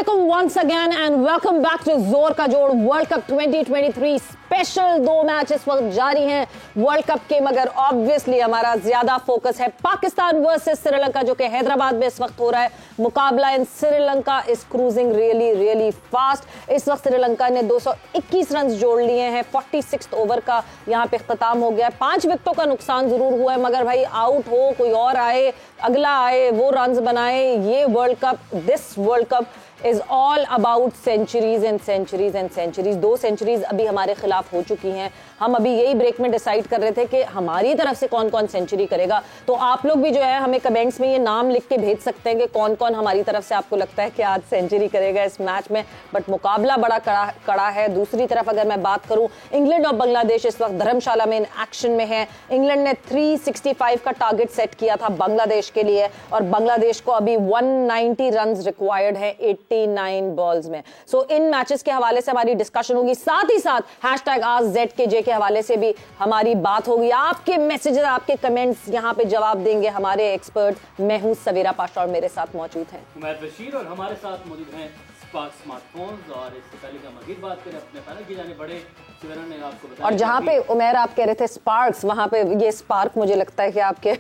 Assalamualaikum once again and welcome back to जोर का जोड़ वर्ल्ड कप 2023 स्पेशल 2 मैच इस वक्त जारी हैं वर्ल्ड कप के, मगर ऑब्वियसली हमारा ज्यादा फोकस है पाकिस्तान वर्सेस श्रीलंका जो कि हैदराबाद में इस वक्त हो रहा है मुकाबला। In Sri Lanka is cruising really fast. इस वक्त श्रीलंका ने 221 रन जोड़ लिए हैं। 46 ओवर का यहां पे इख्तिताम हो गया है। 5 विकेटों का नुकसान जरूर हुआ है, मगर भाई आउट हो कोई और आए अगला आए वो रन्स बनाए। ये world cup, this world cup is all about centuries and centuries and centuries. 2 centuries अभी हमारे खिलाफ हो चुकी हैं। हम अभी यही ब्रेक में डिसाइड कर रहे थे कि हमारी तरफ से कौन कौन सेंचुरी करेगा। तो आप लोग भी जो है हमें कमेंट्स में ये नाम लिख के भेज सकते हैं कि कौन कौन हमारी तरफ से आपको लगता है कि आज सेंचुरी करेगा इस मैच में। बट मुकाबला बड़ा कड़ा है। दूसरी तरफ अगर मैं बात करूं, इंग्लैंड और बांग्लादेश इस वक्त धर्मशाला में एक्शन में है। इंग्लैंड ने 365 का टारगेट सेट किया था बांग्लादेश के लिए और बांग्लादेश को अभी 190 रन रिक्वायर्ड है 89 बॉल्स में। सो इन मैचेस के हवाले से हमारी डिस्कशन होगी, साथ ही साथ #AskZKJ के हवाले से भी हमारी बात होगी। आपके मैसेजेस, आपके कमेंट्स यहां पे जवाब देंगे हमारे एक्सपर्ट। मैं हूं सवेरा पाशा और मेरे साथ मौजूद हैं उमैर बशीर और हमारे साथ मौजूद हैं स्पार्क स्मार्टफोन्स। और इससे पहले का मजीद बात करें अपने पैनल की जाने बड़े सवेरा ने आपको बताया। और जहां पे उमैर आप कह रहे थे स्पार्क्स, वहां पे ये स्पार्क मुझे लगता है कि आपके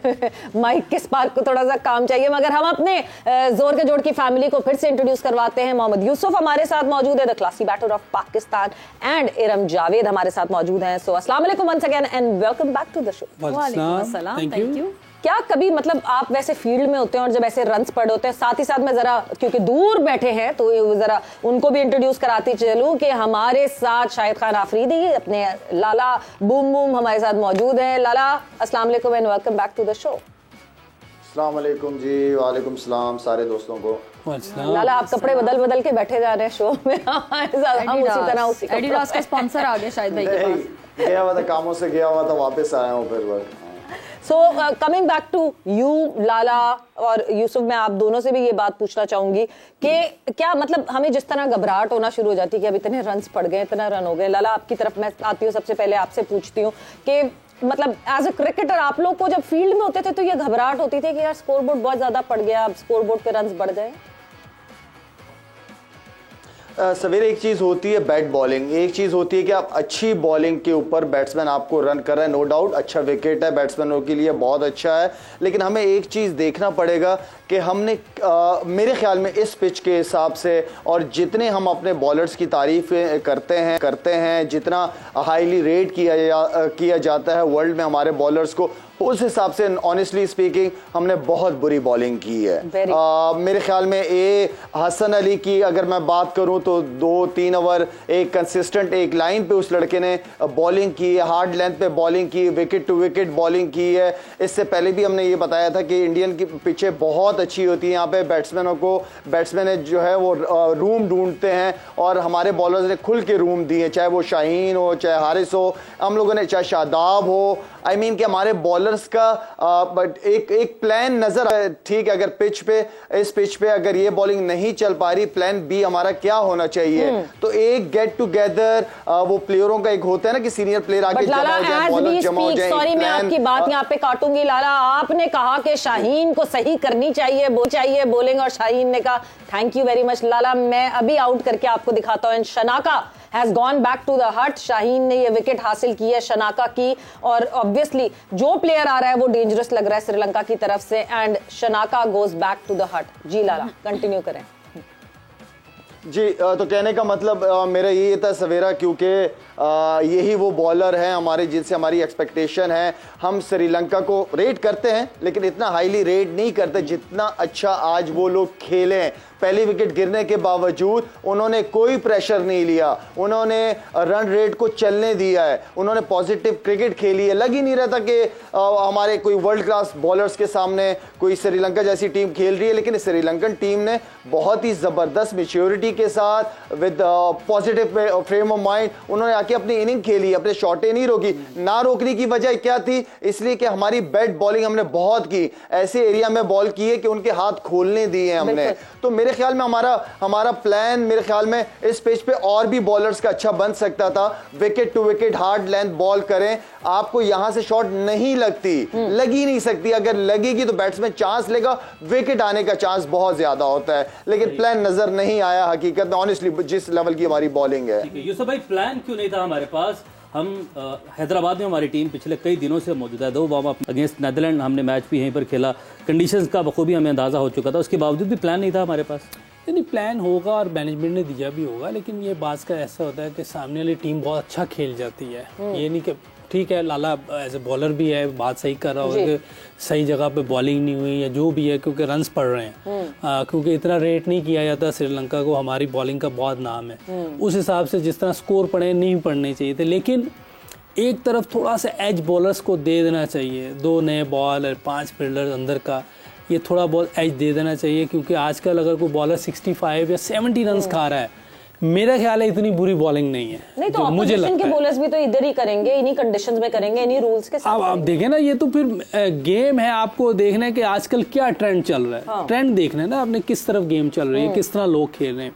माइक के स्पार्क को थोड़ा सा काम चाहिए। मगर हम अपने जोर के जोड़ की फैमिली को फिर से इंट्रोड्यूस करवाते हैं। मोहम्मद यूसुफ हमारे साथ मौजूद है, the classy batter of Pakistan, and Iram Javed हमारे साथ मौजूद हैं। सो अस्सलाम वालेकुम once again and welcome back to the show. वालेकुम अस्सलाम, थैंक यू। क्या कभी मतलब आप वैसे फील्ड में होते हैं और जब ऐसे रन्स पड़े होते हैं, साथ ही साथ में जरा क्योंकि दूर बैठे हैं तो जरा उनको भी इंट्रोड्यूस कराती चलूं कि हमारे साथ शाहिद खान आफरीदी अपने लाला बूम बूम हमारे साथ मौजूद हैं। लाला अस्सलाम वालेकुम and welcome back to the show. अस्सलाम वालेकुम जी। वालेकुम सलाम सारे दोस्तों को। लाला आप कपड़े बदल के बैठे जा रहे हैं शो में। हम उसी तरह एडिडास का स्पॉन्सर आ गया शायद भाई के पास। गया हुआ था, कामों से गया हुआ था, वापस आया हूँ फिर। So coming back to you Lala और यूसुफ, मैं आप दोनों से भी ये बात पूछना चाहूंगी कि क्या मतलब हमें जिस तरह घबराहट होना शुरू हो जाती है कि अब इतने रन्स पड़ गए, इतना रन हो गए। लाला आपकी तरफ मैं आती हूँ, सबसे पहले आपसे पूछती हूँ कि मतलब एज अ क्रिकेटर आप लोग को जब फील्ड में होते थे तो ये घबराहट होती थी कि यार स्कोरबोर्ड बहुत ज्यादा पड़ गया, अब स्कोरबोर्ड पे रन्स बढ़ गए? सवेरे एक चीज़ होती है बैट बॉलिंग, एक चीज़ होती है कि आप अच्छी बॉलिंग के ऊपर बैट्समैन आपको रन कर रहा है। नो डाउट अच्छा विकेट है, बैट्समैनों के लिए बहुत अच्छा है। लेकिन हमें एक चीज़ देखना पड़ेगा कि हमने मेरे ख्याल में इस पिच के हिसाब से और जितने हम अपने बॉलर्स की तारीफ करते हैं, जितना हाईली रेट किया जाता है वर्ल्ड में हमारे बॉलर्स को, उस हिसाब से ऑनेस्टली स्पीकिंग हमने बहुत बुरी बॉलिंग की है। मेरे ख्याल में हसन अली की अगर मैं बात करूं तो 2-3 ओवर एक कंसिस्टेंट एक लाइन पे उस लड़के ने बॉलिंग की है, हार्ड लेंथ पे बॉलिंग की, विकेट टू विकेट बॉलिंग की है। इससे पहले भी हमने ये बताया था कि इंडियन की पिचें बहुत अच्छी होती है। यहाँ पे बैट्समैन जो है वो रूम ढूंढते हैं और हमारे बॉलर्स ने खुल के रूम दिए, चाहे वो शाहीन हो, चाहे हारिस हो, हम लोगों ने चाहे शादाब हो। आई मीन कि हमारे बॉलर्स का बट एक प्लान नजर आया। ठीक है, अगर इस पिच पे अगर ये बॉलिंग नहीं चल पा रही, प्लान बी हमारा क्या होना चाहिए? तो एक गेट टुगेदर वो प्लेयरों का एक होता है ना कि सीनियर प्लेयर आके जमा हो जाए, बॉलर जमा हो जाए। सॉरी मैं आपकी बात यहाँ पे काटूंगी लाला। आपने कहा कि शाहीन को सही करनी चाहिए बॉलिंग और शाहीन ने कहा थैंक यू वेरी मच। लाला मैं अभी आउट करके आपको दिखाता हूँ। Shanaka has gone back to the hut। Shaheen ने ये विकेट हासिल की है शनाका की और ऑब्वियसली जो प्लेयर आ रहा है वो डेंजरस लग रहा है श्रीलंका की तरफ से and Shanaka goes back to the hut. जी लाला कंटिन्यू करें। जी तो कहने का मतलब मेरा ये था सवेरा, क्योंकि यही वो बॉलर हैं हमारे जिनसे हमारी एक्सपेक्टेशन है। हम श्रीलंका को रेट करते हैं लेकिन इतना हाईली रेट नहीं करते जितना अच्छा आज वो लोग खेले। पहली विकेट गिरने के बावजूद उन्होंने कोई प्रेशर नहीं लिया, उन्होंने रन रेट को चलने दिया है, उन्होंने पॉजिटिव क्रिकेट खेली है। लग ही नहीं रहा था कि हमारे कोई वर्ल्ड क्लास बॉलर्स के सामने कोई श्रीलंका जैसी टीम खेल रही है। लेकिन श्रीलंकन टीम ने बहुत ही ज़बरदस्त मैच्योरिटी एनर्जी के साथ, with positive frame of mind उन्होंने आके अपनी इनिंग खेली, अपने शॉटें नहीं रोकी। ना रोकने की वजह क्या थी? इसलिए कि हमारी बैट बॉलिंग हमने बहुत की, ऐसे एरिया में बॉल की है कि उनके हाथ खोलने दिए हमने। तो मेरे ख्याल में हमारा प्लान मेरे ख्याल में इस पिच पे और भी बॉलर्स का अच्छा बन सकता था। Wicket to wicket hard length ball करें, आपको यहां से शॉट नहीं लगती, लग ही नहीं सकती। अगर लगेगी तो बैट्समैन चांस लेगा, विकेट आने का चांस बहुत ज्यादा होता है। लेकिन प्लान नजर नहीं आया हकीकत में, ऑनेस्टली जिस लेवल की हमारी बॉलिंग है। यूसुफ भाई, प्लान क्यों नहीं था हमारे पास? हम हैदराबाद में हमारी टीम पिछले कई दिनों से मौजूद है। 2 वार्म अप अगेंस्ट नेदरलैंड हमने मैच भी यहीं पर खेला, कंडीशंस का बखूबी हमें अंदाजा हो चुका था, उसके बावजूद भी प्लान नहीं था हमारे पास। नहीं, प्लान होगा और मैनेजमेंट ने दिया भी होगा, लेकिन ये बात का ऐसा होता है कि सामने वाली टीम बहुत अच्छा खेल जाती है। ये नहीं कि ठीक है लाला एज ए बॉलर भी है, बात सही कर रहा होगा कि सही जगह पे बॉलिंग नहीं हुई या जो भी है, क्योंकि रन्स पड़ रहे हैं, क्योंकि इतना रेट नहीं किया जाता श्रीलंका को, हमारी बॉलिंग का बहुत नाम है। उस हिसाब से जिस तरह स्कोर पड़े नहीं पड़ने चाहिए थे, लेकिन एक तरफ थोड़ा सा एज बॉलर्स को दे देना चाहिए। 2 नए बॉल और 5 फील्डर्स अंदर का, ये थोड़ा बहुत एज दे देना चाहिए, क्योंकि आजकल अगर कोई बॉलर 65 या 70 रन खा रहा है, मेरा ख्याल है इतनी बुरी बॉलिंग नहीं है। नहीं तो मुझे लगता है बॉलर्स भी तो इधर ही करेंगे, इन्हीं कंडीशंस में करेंगे, इन्हीं रूल्स के साथ। अब आप देखें ना, ये तो फिर गेम है, आपको देखना है कि आजकल क्या ट्रेंड चल रहा है। हाँ। ट्रेंड देखना है ना आपने, किस तरफ गेम चल रही है, किस तरह लोग खेल रहे हैं,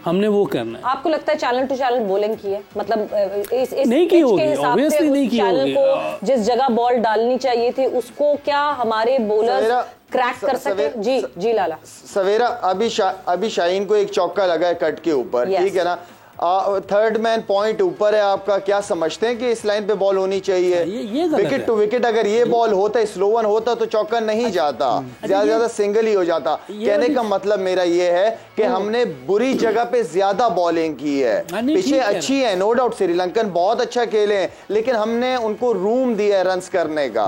हमने वो करना है। आपको लगता है चैनल टू चैनल बॉलिंग की है, मतलब इस नहीं की होगी, ऑब्वियसली नहीं की होगी। जिस जगह बॉल डालनी चाहिए थी उसको क्या हमारे बॉलर्स क्रैक कर सकते? जी लाला। सवेरा अभी शाहीन को एक चौका लगा है कट के ऊपर, ठीक है ना, 3rd मैन पॉइंट ऊपर है आपका, क्या समझते हैं कि इस लाइन पे बॉल होनी चाहिए? विकेट टू विकेट अगर ये बॉल होता, स्लो वन होता तो चौका नहीं जाता, ज्यादा सिंगल ही हो जाता। कहने का मतलब मेरा ये है कि हमने बुरी जगह पे ज्यादा बॉलिंग की है। पीछे अच्छी है नो डाउट, श्रीलंकन बहुत अच्छा खेले हैं, लेकिन हमने उनको रूम दिया है रन्स करने का,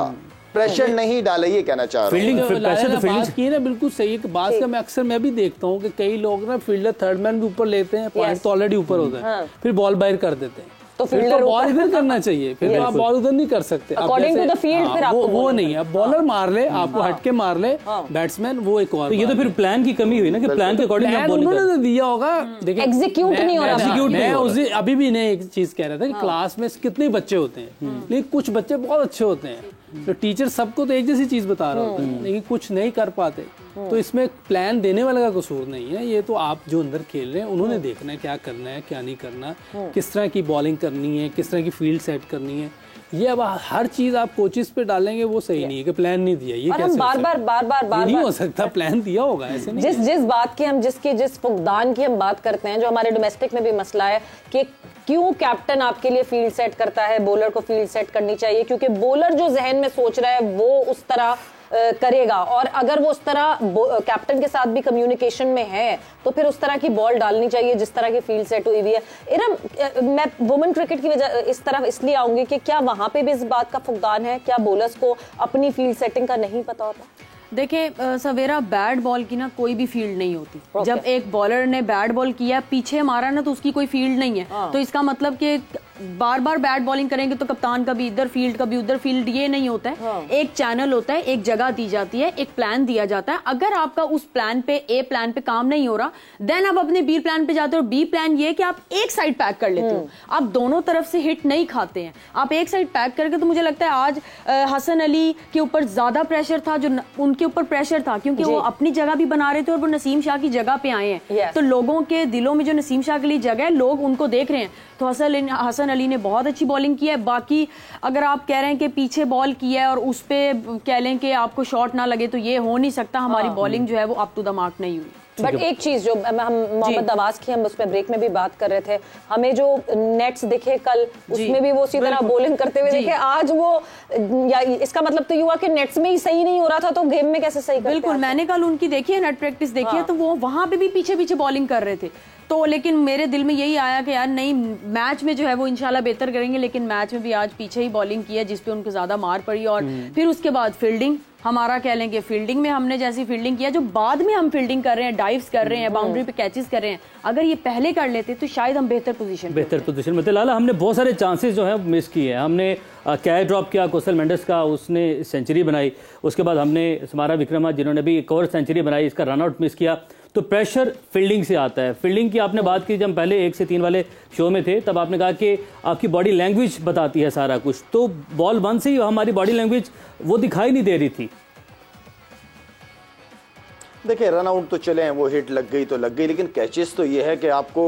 प्रेशर नहीं डाला, ये कहना चाह रहा हूं। बात की ना बिल्कुल सही है। बात का मैं अक्सर मैं भी देखता हूँ कि कई लोग ना फील्डर 3rd मैन भी ऊपर लेते हैं, पॉइंट तो ऑलरेडी ऊपर होता है, फिर बॉल बाहर कर देते हैं। तो फील्डर बॉल इधर करना चाहिए, फिर आप बॉल उधर नहीं कर सकते अकॉर्डिंग टू द फील्ड। फिर आपको वो नहीं है, बॉलर मार ले, आपको हटके मार ले बैट्समैन, वो एक और। ये तो फिर प्लान की कमी हुई ना, कि प्लान के अकॉर्डिंग उन्होंने दिया होगा, देखिए एग्जीक्यूट नहीं हो रहा। मैं उसे अभी भी नहीं एक चीज कह रहा था कि क्लास में कितने बच्चे होते हैं, लेकिन कुछ बच्चे बहुत अच्छे होते हैं, तो टीचर सबको तो एक जैसी चीज बता रहा होता है, लेकिन कुछ नहीं कर पाते। तो इसमें प्लान देने वाले का कसूर नहीं है, ये तो आप जो अंदर खेल रहे हैं उन्होंने देखना है क्या करना है क्या नहीं करना, किस तरह की बॉलिंग करनी है, किस तरह की फील्ड सेट करनी है। ये अब हर चीज आप कोचेस पे डालेंगे, वो सही नहीं है कि प्लान नहीं दिया। ये कैसे बार नहीं हो सकता, प्लान दिया होगा, ऐसे नहीं। जिस बात की हम जिस फुकदान की हम बात करते हैं, जो हमारे डोमेस्टिक में भी मसला है कि क्यों कैप्टन आपके लिए फील्ड सेट करता है, बॉलर को फील्ड सेट करनी चाहिए, क्योंकि बॉलर जो जहन में सोच रहा है वो उस तरह करेगा, और अगर वो उस तरह कैप्टन के साथ भी कम्युनिकेशन में है तो फिर उस तरह की बॉल डालनी चाहिए जिस तरह की फील्ड सेट हुई है। इरम, मैं वुमेन क्रिकेट की वजह इस तरफ इसलिए आऊंगी कि क्या वहां पे भी इस बात का फुकदान है, क्या बॉलर्स को अपनी फील्ड सेटिंग का नहीं पता होता? देखिए सवेरा, बैट बॉल की ना कोई भी फील्ड नहीं होती। जब एक बॉलर ने बैट बॉल किया, पीछे मारा ना, तो उसकी कोई फील्ड नहीं है। तो इसका मतलब कि बार बार बैट बॉलिंग करेंगे तो कप्तान का भी इधर फील्ड, कभी उधर फील्ड, ये नहीं होता है। एक चैनल होता है, एक जगह दी जाती है, एक प्लान दिया जाता है। अगर आपका उस प्लान पे, ए प्लान पे काम नहीं हो रहा, देन आप अपने बी प्लान पे जाते हो। बी प्लान ये कि आप एक साइड पैक कर लेते हो, आप दोनों तरफ से हिट नहीं खाते हैं, आप एक साइड पैक करके। तो मुझे लगता है आज हसन अली के ऊपर ज्यादा प्रेशर था, जो उनके ऊपर प्रेशर था, क्योंकि वो अपनी जगह भी बना रहे थे और वो नसीम शाह की जगह पे आए हैं। तो लोगों के दिलों में जो नसीम शाह के लिए जगह है, लोग उनको देख रहे हैं। तो हसन अली ने बहुत अच्छी बॉलिंग की है। बाकी अगर आप कह रहे हैं कि पीछे बॉल किया है और उस पे कह लें कि आपको शॉट ना लगे, तो ये हो नहीं सकता। हमारी बॉलिंग जो है वो अप टू द मार्क नहीं हुई। बट एक चीज जो हम मोहम्मद नवाज की, हम उस पर ब्रेक में भी बात कर रहे थे, हमें जो नेट्स दिखे कल, उसमें भी वो उसी तरह बॉलिंग करते हुए दिखे। आज वो, या इसका मतलब तो ये हुआ कि नेट्स में ही सही नहीं हो रहा था, तो गेम में कैसे सही करते? बिल्कुल, मैंने कल उनकी देखी है, नेट प्रैक्टिस देखी है, तो वो वहां पे भी पीछे पीछे बॉलिंग कर रहे थे। तो लेकिन मेरे दिल में यही आया कि यार नहीं, मैच में जो है वो इंशाल्लाह बेहतर करेंगे, लेकिन मैच में भी आज पीछे ही बॉलिंग की है, जिसपे उनको ज्यादा मार पड़ी। और फिर उसके बाद फील्डिंग, हमारा कह लेंगे फील्डिंग में हमने जैसी फील्डिंग किया, जो बाद में हम फील्डिंग कर रहे हैं, डाइव्स कर रहे हैं, बाउंड्री पे कैचेस कर रहे हैं, अगर ये पहले कर लेते तो शायद हम बेहतर पोजीशन में थे। लाला, हमने बहुत सारे चांसेस जो है मिस किए हैं। हमने कैच ड्रॉप किया, कोसल मेंडिस का, उसने सेंचुरी बनाई। उसके बाद हमने समारा विक्रमा, जिन्होंने भी एक और सेंचुरी बनाई, इसका रन आउट मिस किया। तो प्रेशर फील्डिंग से आता है। फील्डिंग की आपने बात की, जब पहले 1 से 3 वाले शो में थे तब आपने कहा कि आपकी बॉडी लैंग्वेज बताती है सारा कुछ, तो बॉल 1 से ही हमारी बॉडी लैंग्वेज वो दिखाई नहीं दे रही थी। देखिए रन आउट तो चले हैं, वो हिट लग गई तो लग गई, लेकिन कैचेस तो ये है कि आपको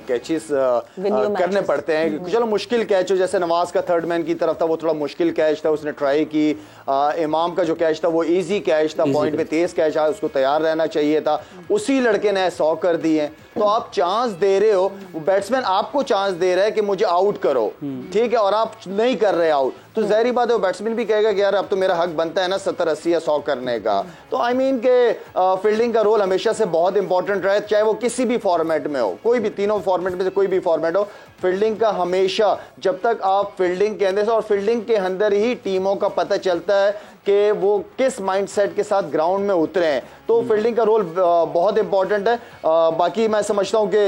कैचेस करने पड़ते हैं। चलो मुश्किल कैच हो, जैसे नवाज का थर्ड मैन की तरफ था, वो थोड़ा मुश्किल कैच था, उसने ट्राई की। इमाम का जो कैच था वो इजी कैच था, पॉइंट पे तेज कैच आया, उसको तैयार रहना चाहिए था, उसी लड़के ने 100 कर दिए। तो आप चांस दे रहे हो, बैट्समैन आपको चांस दे रहा है कि मुझे आउट करो, ठीक है, और आप नहीं कर रहे आउट, तो ज़ाहिर बात है बैट्समैन भी कहेगा कि यार अब तो मेरा हक बनता है ना 70, 80 या 100 करने का। तो आई मीन के फील्डिंग का रोल हमेशा से बहुत इंपॉर्टेंट रहा है, चाहे वो किसी भी फॉर्मेट में हो, कोई भी तीनों फॉर्मेट में से कोई भी फॉर्मेट हो, फील्डिंग का हमेशा, जब तक आप फील्डिंग के अंदर से, और फील्डिंग के अंदर ही टीमों का पता चलता है कि वो किस माइंडसेट के साथ ग्राउंड में उतरे हैं, तो फील्डिंग का रोल बहुत इंपॉर्टेंट है। बाकी मैं समझता हूं कि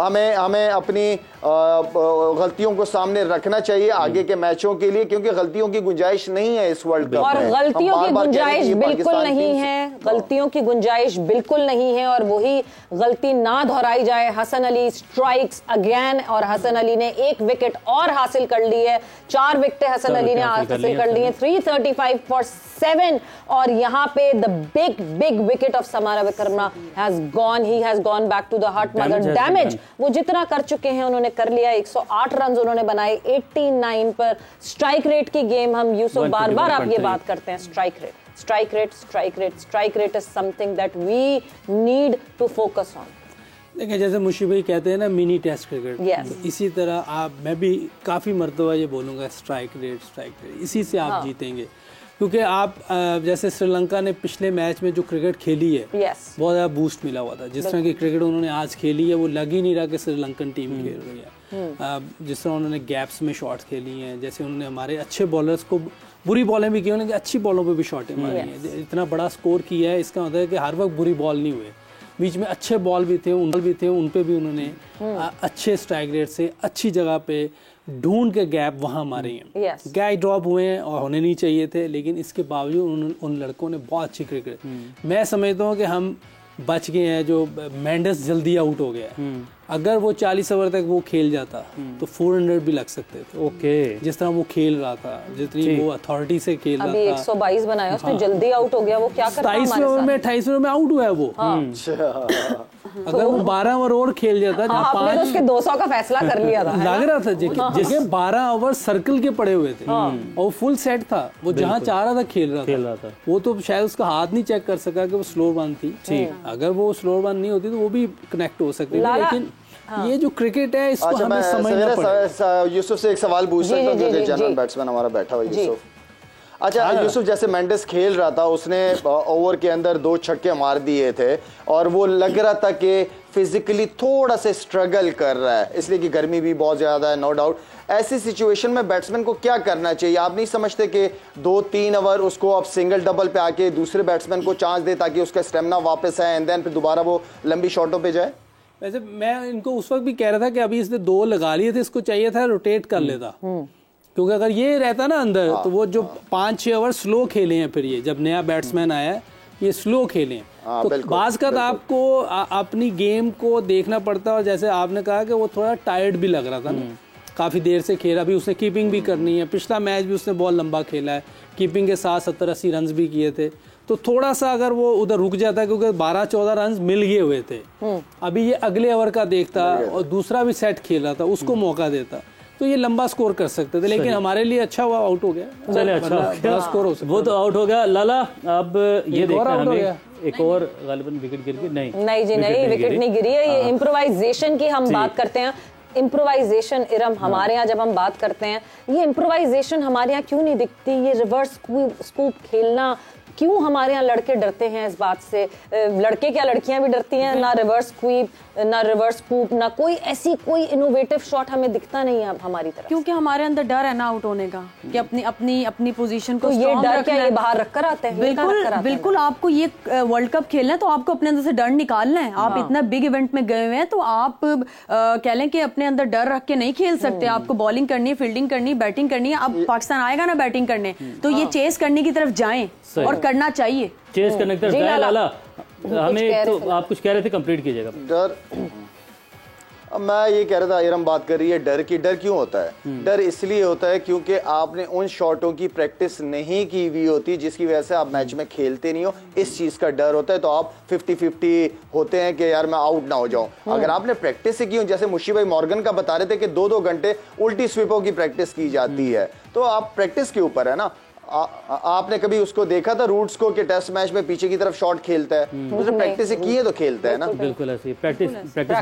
हमें अपनी गलतियों को सामने रखना चाहिए आगे के मैचों के लिए, क्योंकि गलतियों की गुंजाइश नहीं है इस वर्ल्ड कप में, और गलतियों की गुंजाइश बिल्कुल नहीं है, गलतियों की गुंजाइश बिल्कुल नहीं है, और वही गलती ना दोहराई जाए। हसन अली स्ट्राइक्स अगेन, और हसन अली ने 1 विकेट और हासिल कर ली है, 4 विकेटें हसन अली ने हासिल कर ली है, 335 फॉर 7, और यहाँ पे the big wicket of Samarawickrama has gone, he has gone back to the heart mother. Damage वो जितना कर चुके हैं उन्होंने कर लिया, 108 रन उन्होंने बनाए 89 पर। स्ट्राइक रेट की गेम, हम यूसुफ बार बार आप ये बात करते हैं, strike rate is something that we need to focus on. देखिए जैसे मुशी भाई कहते हैं ना मिनी टेस्ट क्रिकेट, तो इसी तरह मैं भी काफ़ी मरतबा ये बोलूँगा स्ट्राइक रेट, इसी से आप जीतेंगे। क्योंकि आप जैसे श्रीलंका ने पिछले मैच में जो क्रिकेट खेली है, बहुत ज़्यादा बूस्ट मिला हुआ था। जिस तरह की क्रिकेट उन्होंने आज खेली है, वो लग ही नहीं रहा कि श्रीलंकन टीम खेल रही है। जिस तरह उन्होंने गैप्स में शॉट्स खेली हैं, जैसे उन्होंने हमारे अच्छे बॉलर्स को, बुरी बॉलें भी की उन्होंने, अच्छी बॉलों पे भी शॉटें मारी हैं। इतना बड़ा स्कोर किया है, इसका मतलब है कि हर वक्त बुरी बॉल नहीं हुए, बीच में अच्छे बॉल भी थे, उन पे भी उन्होंने अच्छे स्ट्राइक रेट से अच्छी जगह पे ढूंढ के गैप वहां मारे हैं। गैप ड्रॉप हुए हैं और होने नहीं चाहिए थे, लेकिन इसके बावजूद उन लड़कों ने बहुत अच्छी क्रिकेट। मैं समझता हूँ कि हम बच गए हैं, जो मेंडिस जल्दी आउट हो गया। अगर वो 40 ओवर तक वो खेल जाता तो 400 भी लग सकते थे। ओके, जिस तरह वो खेल रहा था, जितनी वो अथॉरिटी से खेल रहा था। अभी 122 बनाया उसने, जल्दी आउट हो गया, वो क्या करता है? 27 ओवर में 28 ओवर में आउट हुआ है वो। अगर वो 12 ओवर और खेल जाता, आपने तो उसके 200 का फैसला कर लिया था, लग रहा था जैसे 12 ओवर सर्कल के पड़े हुए थे और फुल सेट था, वो जहाँ चाह रहा था खेल रहा था। वो तो शायद उसका हाथ नहीं चेक कर सका कि वो स्लो वन थी। अगर वो स्लो वन नहीं होती तो वो भी कनेक्ट हो सकती थी, लेकिन ये जो क्रिकेट है इसको हमें समझना पड़ेगा। यूसुफ से एक सवाल पूछ सकता हूं, जो जनरल बैट्समैन हमारा बैठा हुआ यूसुफ। अच्छा यूसुफ, जैसे मेंडिस खेल रहा था, उसने ओवर के अंदर 2 छक्के मार दिए थे और वो लग रहा था कि फिजिकली थोड़ा सा स्ट्रगल कर रहा है, इसलिए कि गर्मी भी बहुत ज्यादा है, नो डाउट। ऐसी सिचुएशन में बैट्समैन को क्या करना चाहिए? आप नहीं समझते कि 2-3 ओवर उसको आप सिंगल डबल पे आके दूसरे बैट्समैन को चांस दे ताकि उसका स्टेमिना वापस आए एंड देन फिर दोबारा वो लंबी शॉटों पे जाए? वैसे मैं इनको उस वक्त भी कह रहा था कि अभी इसने 2 लगा लिए थे, इसको चाहिए था रोटेट कर लेता, क्योंकि अगर ये रहता ना अंदर तो वो जो 5-6 ओवर स्लो खेले हैं, फिर ये जब नया बैट्समैन आया है ये स्लो खेले हैं, तो बाज का आपको अपनी गेम को देखना पड़ता है। और जैसे आपने कहा कि वो थोड़ा टायर्ड भी लग रहा था ना, काफ़ी देर से खेला, भी उसने कीपिंग भी करनी है, पिछला मैच भी उसने बहुत लंबा खेला है, कीपिंग के साथ 70-80 रन भी किए थे, तो थोड़ा सा अगर वो उधर रुक जाता, क्योंकि 12-14 रन मिल गए हुए थे, अभी ये अगले ओवर का देखता और दूसरा भी सेट खेल रहा था, उसको मौका देता तो ये लंबा स्कोर कर सकते थे, लेकिन हमारे लिए अच्छा हुआ, आउट हो गया। चले अच्छा स्कोर हो सकता, वो तो आउट हो गया। लाला अब ये देखना हमें, एक और गालिबन विकेट गिर गई? नहीं जी नहीं, विकेट नहीं गिरी है। ये इम्प्रोवाइजेशन की हम बात करते हैं, इम्प्रोवाइजेशन इरम हमारे यहाँ जब हम बात करते हैं, ये इम्प्रोवाइजेशन हमारे यहाँ क्यों नहीं दिखती? ये रिवर्स स्कूप खेलना क्यों हमारे यहाँ लड़के डरते हैं इस बात से? लड़के क्या लड़कियां भी डरती हैं? ना रिवर्स स्वीप, ना रिवर्स स्कूप, ना कोई ऐसी कोई इनोवेटिव शॉट हमें दिखता नहीं है हमारी तरफ, क्योंकि हमारे अंदर डर है ना आउट होने का, कि अपनी पोजीशन को तो ये डर क्या ये बाहर रखकर आते हैं? बिल्कुल आपको ये वर्ल्ड कप खेलना है तो आपको अपने अंदर से डर निकालना है। आप इतना बिग इवेंट में गए हुए हैं तो आप कह लें कि अपने अंदर डर रख के नहीं खेल सकते। आपको बॉलिंग करनी है, फील्डिंग करनी है, बैटिंग करनी है। अब पाकिस्तान आएगा ना बैटिंग करने, तो ये चेस करने की तरफ जाएं और करना चाहिए, चेस करने की तरफ जाए। लाला हमें तो आप कुछ कह रहे थे, कंप्लीट कीजिएगा। डर, अब मैं ये कह रहा था, इरम बात कर रही है डर की। डर क्यों होता है? डर इसलिए होता है क्योंकि आपने उन शॉटों की प्रैक्टिस नहीं की हुई होती जिसकी वजह से आप मैच में खेलते नहीं हो। इस चीज का डर होता है, तो आप 50-50 होते हैं कि यार मैं आउट ना हो जाऊं। अगर आपने प्रैक्टिस ही की हो, जैसे मुशी भाई मॉर्गन का बता रहे थे कि 2-2 घंटे उल्टी स्वीपों की प्रैक्टिस की जाती है, तो आप प्रैक्टिस के ऊपर है ना। आपने कभी उसको देखा था रूट्स को कि टेस्ट मैच में पीछे की तरफ शॉट खेलता है? उसने प्रैक्टिस की है तो खेलता है ना। बिल्कुल ऐसे practice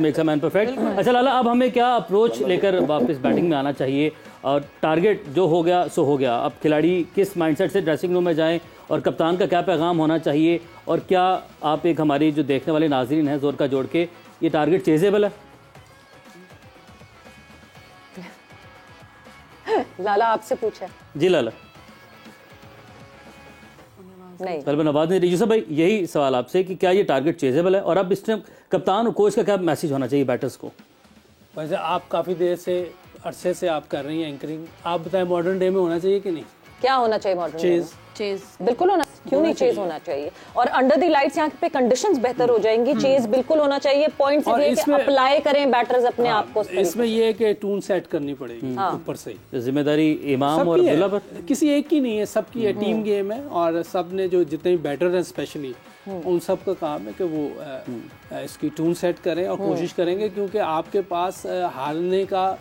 makes a man perfect. अच्छा लाला, अब हमें क्या अप्रोच लेकर वापस बैटिंग में आना चाहिए? और टारगेट जो हो गया सो हो गया, अब खिलाड़ी किस माइंडसेट से ड्रेसिंग रूम में जाएं और कप्तान का क्या पैगाम होना चाहिए? और क्या आप एक हमारी जो देखने वाले नाजरीन हैं जोर का जोड़ के, ये टारगेट चेजेबल है? लाला आपसे पूछा। जी लाला। नहीं, तलबन आबाद ने, यूसुफ भाई यही सवाल आपसे कि क्या ये टारगेट चेजेबल है? और अब इस टाइम कप्तान और कोच का क्या मैसेज होना चाहिए बैटर्स को? वैसे आप काफ़ी देर से अरसे से आप कर रही हैं एंकरिंग, आप बताएं मॉडर्न डे में होना चाहिए कि नहीं? क्या होना चाहिए मॉडर्न? चेज बिल्कुल होना, क्यों नहीं चेज होना चाहिए? और अंडर द लाइट्स यहाँ पे कंडीशंस बेहतर हो जाएंगी। चेज बिल्कुल होना चाहिए। पॉइंट्स अप्लाई करें बैटर्स अपने आप को। इसमें ये है कि टून सेट करनी पड़ेगी ऊपर से ही। जिम्मेदारी इमाम और अब्दुल्ला पर, किसी एक की नहीं है, सबकी है। टीम गेम है और सब ने जो जितने भी बैटर हैं स्पेशली उन सब का काम है कि वो इसकी टून सेट करें और कोशिश करेंगे, क्योंकि आपके पास हारने का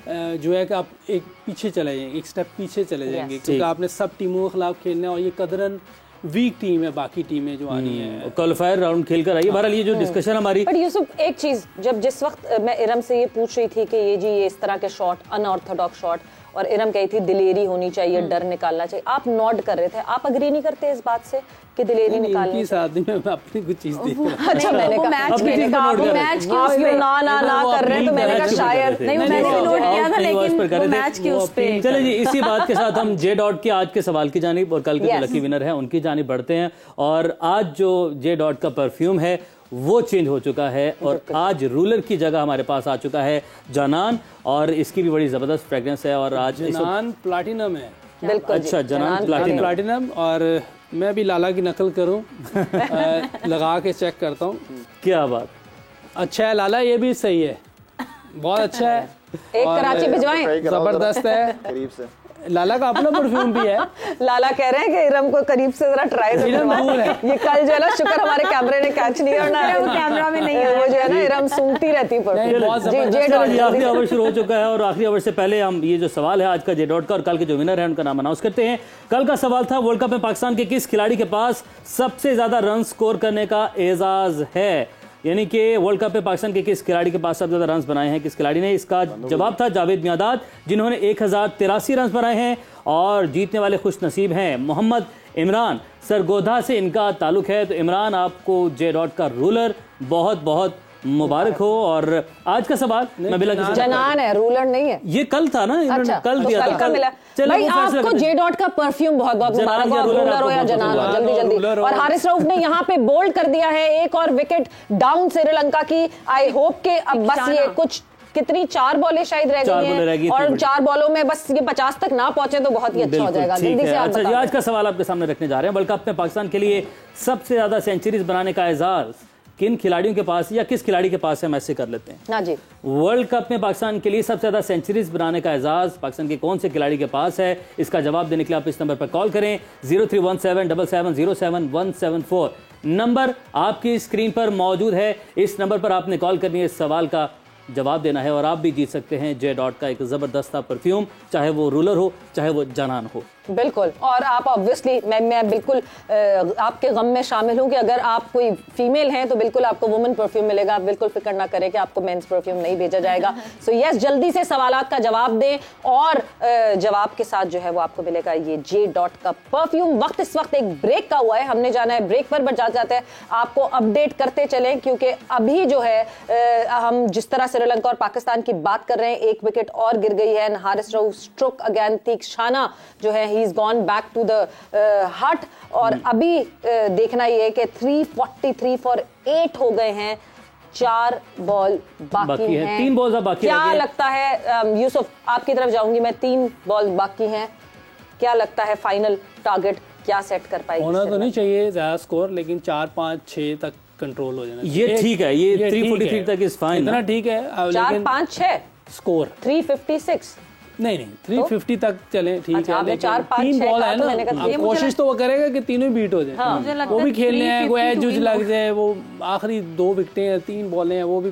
जो है कि आप एक पीछे चले जाएंगे, एक स्टेप पीछे चले जाएंगे, क्योंकि आपने सब टीमों के खिलाफ खेलना है और ये कदरन वीक टीम है बाकी टीमें जो आनी है। क्वालिफायर राउंड खेल कर आई। बहरहाल ये जो डिस्कशन हमारी, बट यूसुफ एक चीज, जब जिस वक्त मैं इरम से ये पूछ रही थी कि ये इस तरह के शॉट, अनऑर्थोडॉक्स शॉट, और इरम कही थी दिलेरी होनी चाहिए, डर निकालना चाहिए, आप नॉट कर रहे थे, आप अग्री नहीं करते इस बात से कि दिलेरी निकालनी? शादी में मैं अपनी कुछ चीज देख रहा हूं। अच्छा, मैंने कहा मैच कर रहे तो मैंने कहा शायद नहीं, मैंने भी नोट किया था, लेकिन वो मैच के उस पे। चलिए जी, इसी बात के साथ हम जे डॉट के आज के सवाल की जानिब और कल के जो लकी विनर है उनकी जानिब बढ़ते हैं। और आज जो जे डॉट का परफ्यूम है वो चेंज हो चुका है और आज रूलर की जगह हमारे पास आ चुका है जनान, और इसकी भी बड़ी जबरदस्त फ्रेग्रेंस है। और आज जनान प्लैटिनम है। बिल्कुल। अच्छा, जनान प्लैटिनम। और मैं भी लाला की नकल करूं लगा के चेक करता हूं। क्या बात, अच्छा है लाला, ये भी सही है, बहुत अच्छा है। एक कराची भिजवाएं, जबरदस्त है। करीब से लाला का अपना परफ्यूम भी है। लाला कह रहे हैं कि इरम को करीब से जरा ट्राई दूर है। ये कल जो है ना, शुक्र हमारे कैमरे ने कैच नहीं करना है, वो कैमरा में नहीं है, वो जो है ना इरम सूंघती रहती पर। आखिरी ओवर शुरू हो चुका है और आखिरी ओवर से पहले हम ये जो सवाल है आज का जे डॉट का और कल के जो विनर है उनका नाम अनाउंस करते हैं। कल का सवाल था, वर्ल्ड कप में पाकिस्तान के किस खिलाड़ी के पास सबसे ज्यादा रन स्कोर करने का एजाज है? यानी कि वर्ल्ड कप में पाकिस्तान के किस खिलाड़ी के पास सबसे ज्यादा रन बनाए हैं, किस खिलाड़ी ने? इसका जवाब था जावेद मियादाद, जिन्होंने 1083 रन बनाए हैं। और जीतने वाले खुश नसीब हैं मोहम्मद इमरान, सरगोधा से इनका ताल्लुक है। तो इमरान, आपको जे डॉट का रूलर बहुत बहुत मुबारक हो। और आज का सवाल मैं बिला किसी जनान है, रूलर नहीं है। ये कल था ना, अच्छा, कल दिया था, कल मिला। भाई आपको जे डॉट का परफ्यूम बहुत बहुत मुबारक हो, रूलर हो या जनान हो, जल्दी जल्दी। और हारिस रऊफ ने यहाँ पे बोल्ड कर दिया है, एक और विकेट डाउन श्रीलंका की। आई होप के अब बस ये कुछ कितनी 4 बॉलें शायद रह गई हैं और 4 बॉलों में बस ये 50 तक ना पहुंचे तो बहुत ही अच्छा हो जाएगा। जल्दी से आप अच्छा, आज का सवाल आपके सामने रखने जा रहे हैं। वर्ल्ड कप में पाकिस्तान के लिए सबसे ज्यादा सेंचुरीज बनाने का एजाज किन खिलाड़ियों के पास या किस खिलाड़ी के पास है? मैसेज कर लेते हैं ना जी। वर्ल्ड कप में पाकिस्तान के लिए सबसे ज्यादा सेंचुरीज बनाने का एजाज पाकिस्तान के कौन से खिलाड़ी के पास है? इसका जवाब देने के लिए आप इस नंबर पर कॉल करें, 031777077174। नंबर आपकी स्क्रीन पर मौजूद है, इस नंबर पर आपने कॉल करनी है, इस सवाल का जवाब देना है और आप भी जीत सकते हैं जे डॉट का एक जबरदस्त परफ्यूम, चाहे वो रूलर हो चाहे वो जनान हो। बिल्कुल। और आप ऑब्वियसली मैं बिल्कुल आपके गम में शामिल हूं कि अगर आप कोई फीमेल हैं तो बिल्कुल आपको वुमेन परफ्यूम मिलेगा। आप बिल्कुल फिक्र ना करें कि आपको मेंस परफ्यूम नहीं भेजा जाएगा। सो यस, जल्दी से सवालात का जवाब दें और जवाब के साथ जो है वो आपको मिलेगा ये जे डॉट का परफ्यूम। वक्त इस वक्त एक ब्रेक का हुआ है, हमने जाना है ब्रेक पर, बट जाते हैं आपको अपडेट करते चलें क्योंकि अभी जो है हम जिस तरह श्रीलंका और पाकिस्तान की बात कर रहे हैं, एक विकेट और गिर गई है। हारिस रऊफ स्ट्रोक अगेन, तीक्षाना जो है he's gone back to the hut। और अभी देखना ये है कि 343 फॉर 8 हो गए हैं, 4 बॉल बाकी हैं। 3 बॉल्स अब बाकी। क्या लगता है यूसुफ, आपकी तरफ जाऊंगी मैं, 3 बॉल बाकी हैं, क्या लगता है फाइनल टारगेट क्या सेट कर पाएगी? होना तो नहीं चाहिए ज्यादा स्कोर, लेकिन 4, 5, 6 तक कंट्रोल हो जाना। ये ठीक है, ये 343 तक इज फाइन, इतना ठीक है। 4-5-6 स्कोर 356 नहीं 350 तक चले, ठीक अच्छा, है। आपने 4-5-6 तीन बॉल है तो मैंने ना, कहा अब कोशिश तो वो करेगा कि तीनों बीट हो मुझे जाए, लगता वो भी है खेलने हैं, कोई एज 350 लग जाए, वो आखिरी 2 विकेटें हैं, 3 बॉलें हैं, वो भी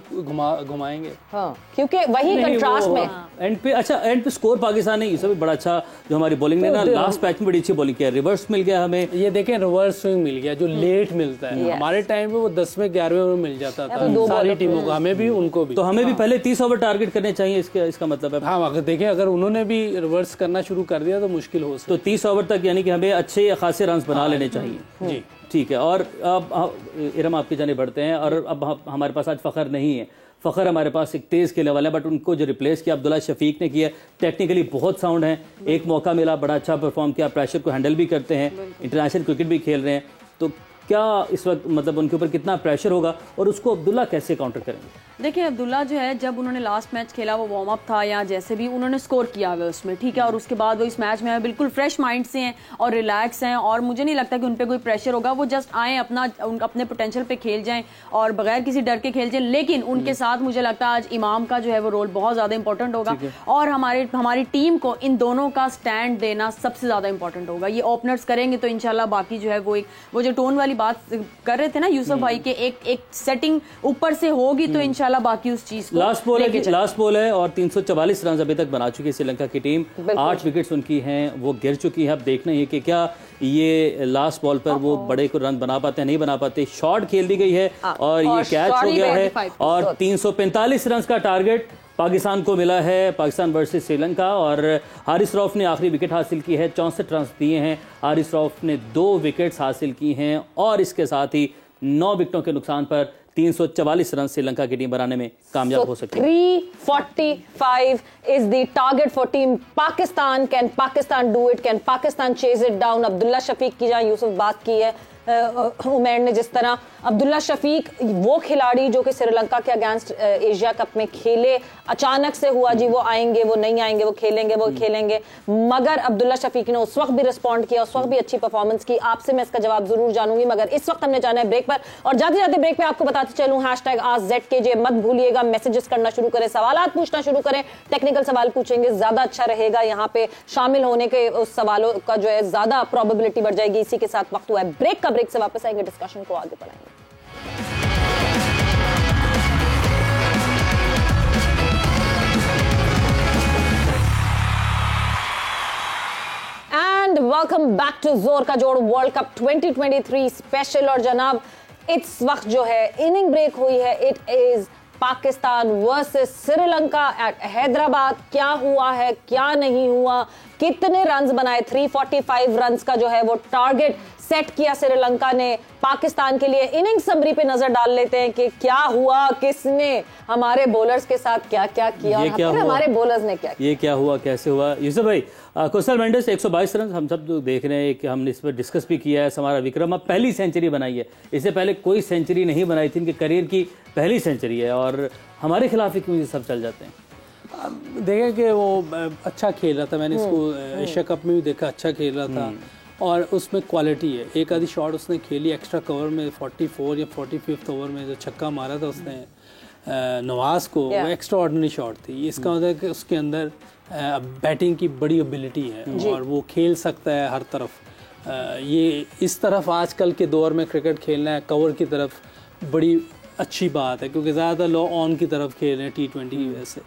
घुमाएंगे। हाँ, क्योंकि वही कंट्रास्ट में एंड पे अच्छा, एंड पे स्कोर पाकिस्तान ने ये भी बड़ा अच्छा, जो हमारी बॉलिंग ने ना लास्ट मैच में बड़ी अच्छी बॉलिंग किया, रिवर्स मिल गया हमें। ये देखें रिवर्स स्विंग मिल गया जो लेट मिलता है, हमारे टाइम पे वो 10वें 11वें में मिल जाता था सारी टीमों को, हमें भी उनको भी। तो हमें भी पहले 30 ओवर टारगेट करने चाहिए, इसका मतलब है। हाँ, अगर देखें अगर उन्होंने भी रिवर्स करना शुरू कर दिया तो मुश्किल हो सकता तो 30 ओवर तक यानी कि हमें अच्छे खासे रन बना लेने चाहिए जी। ठीक है। और अब इरम आपकी जाने बढ़ते हैं, और अब हमारे पास आज फ़खर नहीं है। फ़खर हमारे पास एक तेज़ खेलने वाला है, बट उनको जो रिप्लेस किया अब्दुल्ला शफीक ने किया, टेक्निकली बहुत साउंड है, एक मौका मिला, बड़ा अच्छा परफॉर्म किया, प्रेशर को हैंडल भी करते हैं, इंटरनेशनल क्रिकेट भी खेल रहे हैं। तो क्या इस वक्त मतलब उनके ऊपर कितना प्रेशर होगा और उसको अब्दुल्ला कैसे काउंटर करेंगे? देखिए अब्दुल्ला जो है, जब उन्होंने लास्ट मैच खेला वो वार्म अप था या जैसे भी उन्होंने स्कोर किया हुआ उसमें, ठीक है, और उसके बाद वो इस मैच में बिल्कुल फ्रेश माइंड से हैं और रिलैक्स हैं, और मुझे नहीं लगता कि उन पर कोई प्रेशर होगा। वो जस्ट आए अपने पोटेंशियल पे खेल जाएं और बगैर किसी डर के खेल जाएं। लेकिन उनके साथ मुझे लगता है आज इमाम का जो है वो रोल बहुत ज़्यादा इंपॉर्टेंट होगा, और हमारी टीम को इन दोनों का स्टैंड देना सबसे ज़्यादा इंपॉर्टेंट होगा। ये ओपनर्स करेंगे तो इंशाल्लाह बाकी जो है वो जो टोन वाली बात कर रहे थे ना यूसुफ भाई के, एक सेटिंग ऊपर से होगी तो इंशाल्लाह बाकी उस चीज को लास्ट बॉल है और 344 रन अभी तक बना चुकी है श्रीलंका की टीम। 8 विकेट्स उनकी हैं, वो गिर चुकी है। अब देखना है कि क्या ये लास्ट बॉल पर वो बड़े को रन बना पाते हैं, नहीं बना पाते। शॉट खेल दी गई है और ये कैच हो गया है, और 345 रन का टारगेट पाकिस्तान को मिला है, पाकिस्तान वर्सेस श्रीलंका। और हारिस रऊफ ने आखिरी विकेट हासिल की है, 64 रन दिए हैं। हारिस रऊफ ने 2 विकेट्स हासिल की हैं, और इसके साथ ही 9 विकेटों के नुकसान पर 344 रन श्रीलंका की टीम बनाने में कामयाब हो सकती है। 345 is the target for team Pakistan. Can Pakistan do it? Can Pakistan chase it down? Abdullah Shafiq की जहाँ यूसुफ बात की है, उमैर ने जिस तरह, अब्दुल्ला शफीक वो खिलाड़ी जो कि श्रीलंका के अगेंस्ट एशिया कप में खेले, अचानक से हुआ जी वो आएंगे, वो नहीं आएंगे, वो खेलेंगे, मगर अब्दुल्ला शफीक ने उस वक्त भी रिस्पॉन्ड किया, उस वक्त भी अच्छी परफॉर्मेंस की। आपसे मैं इसका जवाब जरूर जानूंगी, मगर इस वक्त हमने जाना है ब्रेक पर, और जाते जाते ब्रेक पे आपको बताते चलूं #AskZKJ मत भूलिएगा, मैसेजेस करना शुरू करें, सवालात पूछना शुरू करें, टेक्निकल सवाल पूछेंगे, ज्यादा अच्छा रहेगा, यहाँ पे शामिल होने के उस सवालों का जो है ज्यादा प्रोबेबिलिटी बढ़ जाएगी। इसी के साथ वक्त हुआ है ब्रेक का, ब्रेक से वापस आएंगे, डिस्कशन को आगे बढ़ाएंगे। एंड वेलकम बैक टू जोर का जोड़ वर्ल्ड कप 2023 स्पेशल। और जनाब इस वक्त जो है इनिंग ब्रेक हुई है, it is Pakistan versus Sri Lanka at Hyderabad. क्या हुआ है, क्या नहीं हुआ, कितने रन्स बनाए, 345 रन्स का जो है वो टारगेट सेट किया श्रीलंका ने पाकिस्तान के लिए। इनिंग समरी पे नजर डाल लेते हैं कि क्या हुआ, किसने हमारे बॉलर्स के साथ क्या क्या किया, और हमारे बॉलर्स ने क्या किया, ये क्या हुआ, कैसे हुआ। यूसुफ भाई, कुशल मेंडिस 122 रन हम सब देख रहे हैं कि हमने इस पर डिस्कस भी किया है। समारा विक्रम अब पहली सेंचुरी बनाई है, इससे पहले कोई सेंचुरी नहीं बनाई थी, इनके करियर की पहली सेंचुरी है, और हमारे खिलाफ ही क्यों सब चल जाते हैं। देखें कि वो अच्छा खेल रहा था, मैंने इसको एशिया कप में भी देखा, अच्छा खेल रहा था, और उसमें क्वालिटी है। एक आधी शॉट उसने खेली एक्स्ट्रा कवर में, 44 या 45 ओवर में जो छक्का मारा था उसने नवाज को, वो एक्स्ट्रा ऑर्डिनरी शॉट थी। इसका मतलब है कि उसके अंदर बैटिंग की बड़ी एबिलिटी है और वो खेल सकता है हर तरफ। ये इस तरफ आजकल के दौर में क्रिकेट खेलना है, कवर की तरफ, बड़ी अच्छी बात है, क्योंकि ज़्यादातर लोग ऑन की तरफ खेल रहे हैं T20 की वजह से।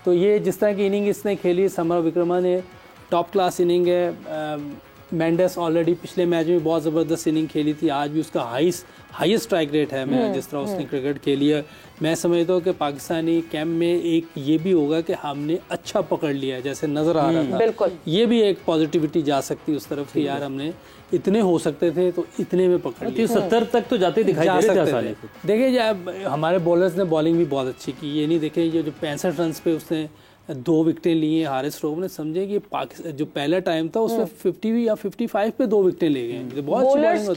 तो ये जिस तरह की इनिंग इसने खेली, समरा विक्रमा ने टॉप क्लास इनिंग है। मेंडिस ऑलरेडी पिछले मैच में बहुत ज़बरदस्त इनिंग खेली थी, आज भी उसका हाईएस्ट स्ट्राइक रेट है। मैं जिस तरह उसने क्रिकेट खेली है, मैं समझता हूँ कि पाकिस्तानी कैंप में एक ये भी होगा कि हमने अच्छा पकड़ लिया है, जैसे नज़र आ रहा था। बिल्कुल, ये भी एक पॉजिटिविटी जा सकती है उस तरफ कि यार हमने इतने हो सकते थे तो इतने में पकड़ लिया। 70 तक तो जाते दिखाई दे रहे थे। देखिए हमारे बॉलर्स ने बॉलिंग भी बहुत अच्छी की, ये नहीं देखे ये जो 65 रन पे उसने 2 विकेटें ली हैं। हारिस रऊफ ने समझे कि पाकिस्तान जो पहला टाइम था उसमें 50 या 55 पे 2 विकेटें ले गए। बॉलर्स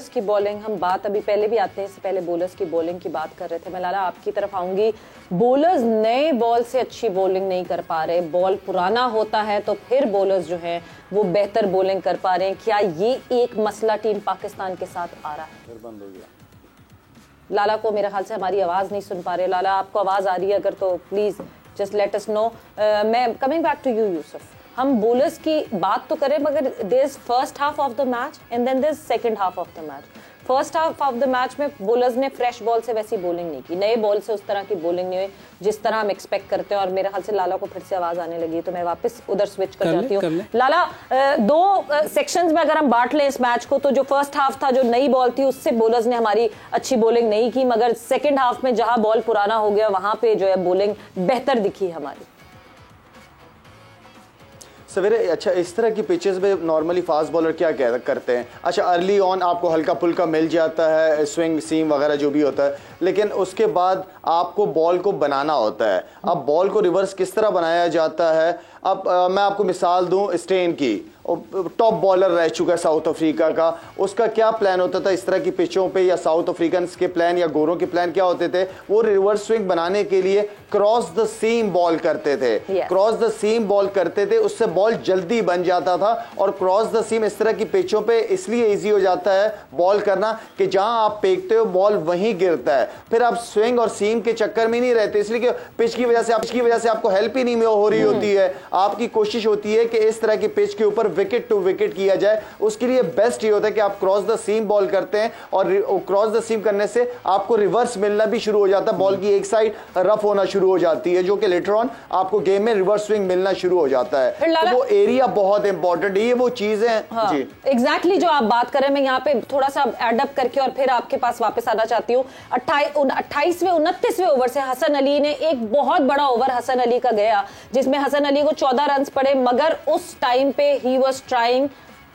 की बॉलिंग हम बात अभी पहले भी आते हैं, इससे पहले बॉलर्स की बॉलिंग की बात कर रहे थे। मैं लाला आपकी तरफ आऊंगी। बॉलर्स नए बॉल से अच्छी बॉलिंग नहीं कर पा रहे, बॉल पुराना होता है तो फिर बॉलर्स जो हैं वो बेहतर बॉलिंग कर पा रहे हैं। क्या ये एक मसला टीम पाकिस्तान के साथ आ रहा है? बंद हो गया। लाला को मेरे ख्याल से हमारी आवाज नहीं सुन पा रहे। लाला आपको आवाज आ रही है अगर तो please just let us know. मैं coming back to you Yusuf, हम बोलर्स की बात तो करें मगर there is first half of the match and then there is second half of the match. First half of the match में bowlers ने fresh ball से वैसी बॉलिंग नहीं की, नए बॉल से उस तरह की बॉलिंग नहीं हुई जिस तरह हम एक्सपेक्ट करते हैं। और मेरे ख्याल से लाला को फिर से आवाज आने लगी तो मैं वापस उधर स्विच कर जाती हूँ। लाला, दो सेक्शंस में अगर हम बांट लें इस मैच को तो जो फर्स्ट हाफ था, जो नई बॉल थी, उससे बोलर्स ने हमारी अच्छी बॉलिंग नहीं की, मगर सेकेंड हाफ में जहां बॉल पुराना हो गया वहां पे जो है बॉलिंग बेहतर दिखी हमारी। सवेरे अच्छा, इस तरह की पिचेस में नॉर्मली फास्ट बॉलर क्या करते हैं? अच्छा, अर्ली ऑन आपको हल्का फुल्का मिल जाता है, स्विंग सीम वगैरह जो भी होता है, लेकिन उसके बाद आपको बॉल को बनाना होता है। अब बॉल को रिवर्स किस तरह बनाया जाता है? अब मैं आपको मिसाल दूं स्टेन की, टॉप बॉलर रह चुका है साउथ अफ्रीका का, उसका क्या प्लान होता था इस तरह की पिचों पे, या साउथ अफ्रीकन के प्लान या गोरों के प्लान क्या होते थे? वो रिवर्स स्विंग बनाने के लिए क्रॉस द सीम बॉल करते थे। क्रॉस द सीम बॉल करते थे, उससे बॉल जल्दी बन जाता था। और क्रॉस द सीम इस तरह की पिचों पे इसलिए इजी हो जाता है बॉल करना कि जहां आप फेंकते हो बॉल वहीं गिरता है, फिर आप स्विंग और सीम के चक्कर में नहीं रहते, इसलिए कि पिच की वजह से आपको हेल्प ही नहीं हो रही होती है। आपकी कोशिश होती है कि इस तरह की पिच के ऊपर विकेट टू विकेट किया जाए। उसके लिए बेस्ट ये होता है कि आप क्रॉस द सीम बॉल करते हैं, और क्रॉस द सीम करने से आपको रिवर्स मिलना भी शुरू हो जाता है, बॉल की एक साइड रफ होना शुरू हो जाती है, जो कि लेटर ऑन आपको गेम में रिवर्स स्विंग मिलना शुरू हो जाता है। तो वो एरिया बहुत इंपॉर्टेंट है, ये वो चीजें हैं। हाँ, जी एग्जैक्टली जो आप बात कर रहे हैं, मैं यहाँ पे थोड़ा सा एडअप करके और फिर आपके पास वापस आना चाहती हूँ। 28वें 29वें ओवर से हसन अली ने एक बहुत बड़ा ओवर हसन अली का गया जिसमें हसन अली को 14 रन पड़े, मगर उस टाइम पे ही वाज ट्राइंग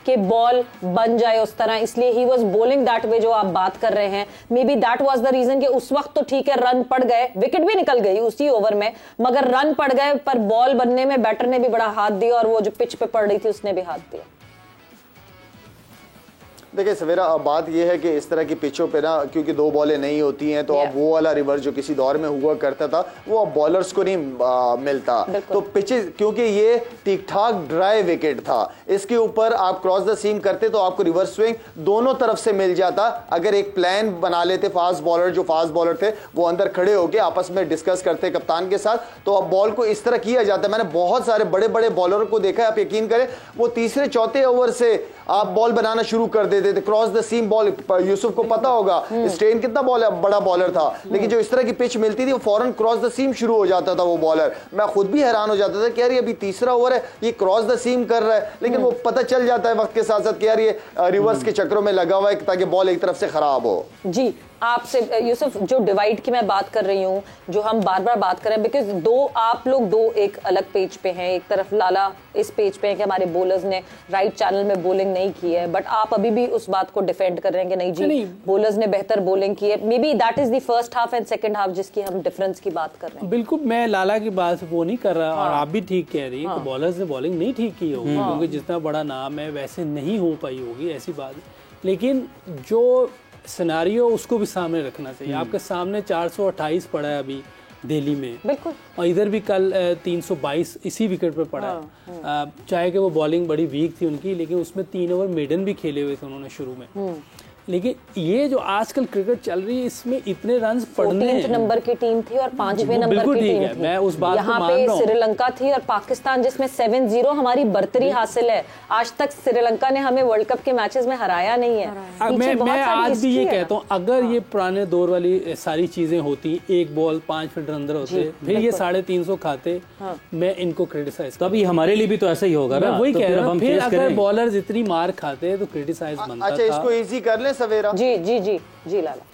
कि बॉल बन जाए उस तरह, इसलिए he was bowling that way जो आप बात कर रहे हैं। Maybe that was the reason कि उस वक्त तो ठीक है रन पड़ गए, विकेट भी निकल गई उसी ओवर में, मगर रन पड़ गए, पर बॉल बनने में बैटर ने भी बड़ा हाथ दिया और वो जो पिच पे पड़ रही थी उसने भी हाथ दिया। देखिए सवेरा, बात यह है कि इस तरह की पिचों पे ना, क्योंकि दो बॉलें नहीं होती हैं, तो अब वो वाला रिवर्स जो किसी दौर में हुआ करता था वो अब बॉलर्स को नहीं मिलता। तो पिचेस, क्योंकि ये ठीक ठाक ड्राई विकेट था, इसके ऊपर आप क्रॉस द सीम करते तो आपको रिवर्स स्विंग दोनों तरफ से मिल जाता। अगर एक प्लान बना लेते फास्ट बॉलर, जो फास्ट बॉलर थे वो अंदर खड़े होकर आपस में डिस्कस करते कप्तान के साथ, तो अब बॉल को इस तरह किया जाता है। मैंने बहुत सारे बड़े बड़े बॉलरों को देखा है, आप यकीन करें, वो तीसरे चौथे ओवर से आप बॉल बनाना शुरू कर देते थे, cross the seam ball. Yusuf को पता होगा स्टेन कितना बड़ा बॉलर था, लेकिन जो इस तरह की पिच मिलती थी वो फौरन क्रॉस द सीम शुरू हो जाता था वो बॉलर। मैं खुद भी हैरान हो जाता था कि यार ये अभी तीसरा ओवर है, ये क्रॉस द सीम कर रहा है, लेकिन वो पता चल जाता है वक्त के साथ साथ कि यार ये रिवर्स के चक्करों में लगा हुआ है ताकि बॉल एक तरफ से खराब हो। जी, आपसे यूसुफ जो डिवाइड की मैं बात कर रही हूँ, जो हम बार बार बात कर रहे हैं, बिकॉज दो आप लोग दो एक अलग पेज पे हैं, एक तरफ लाला इस पेज पे है कि हमारे बॉलर्स ने राइट चैनल में बॉलिंग नहीं की है, बट आप अभी भी उस बात को डिफेंड कर रहे हैं कि नहीं जी बॉलर्स ने बेहतर बॉलिंग की है। May be that is the first half and second half जिसकी हम डिफरेंस की बात कर रहे हैं। बिल्कुल, मैं लाला की बात वो नहीं कर रहा, और आप भी ठीक कह रही है कि बॉलर्स ने बॉलिंग नहीं ठीक की होगी, क्योंकि जितना बड़ा नाम है वैसे नहीं हो पाई होगी, ऐसी बात। लेकिन जो सिनारियो उसको भी सामने रखना चाहिए। आपके सामने 428 पड़ा है अभी दिल्ली में, बिल्कुल, और इधर भी कल 322 इसी विकेट पे पड़ा है। चाहे कि वो बॉलिंग बड़ी वीक थी उनकी, लेकिन उसमें 3 ओवर मेडन भी खेले हुए थे उन्होंने शुरू में। लेकिन ये जो आजकल क्रिकेट चल रही है इसमें इतने रन्स पड़ने हैं। 14 नंबर की टीम थी और 5वें नंबर की टीम थी। मैं उस बात यहाँ पे श्रीलंका थी और पाकिस्तान, जिसमें 7-0 हमारी बर्तरी हासिल है। आज तक श्रीलंका ने हमें वर्ल्ड कप के मैचेस में हराया नहीं है। मैं आज भी ये कहता हूँ, अगर ये पुराने दौर वाली सारी चीजें होती, एक बॉल 5 फीट अंदर होते, फिर ये 350 खाते, मैं इनको क्रिटिसाइज। तो अभी हमारे लिए भी तो ऐसा ही होगा ना, वही कह रहा हूँ। फिर अगर बॉलर इतनी मार खाते तो क्रिटिसाइज बनता था। अच्छा, इसको इजी कर ले सवेरा। जी जी जी जी लाला,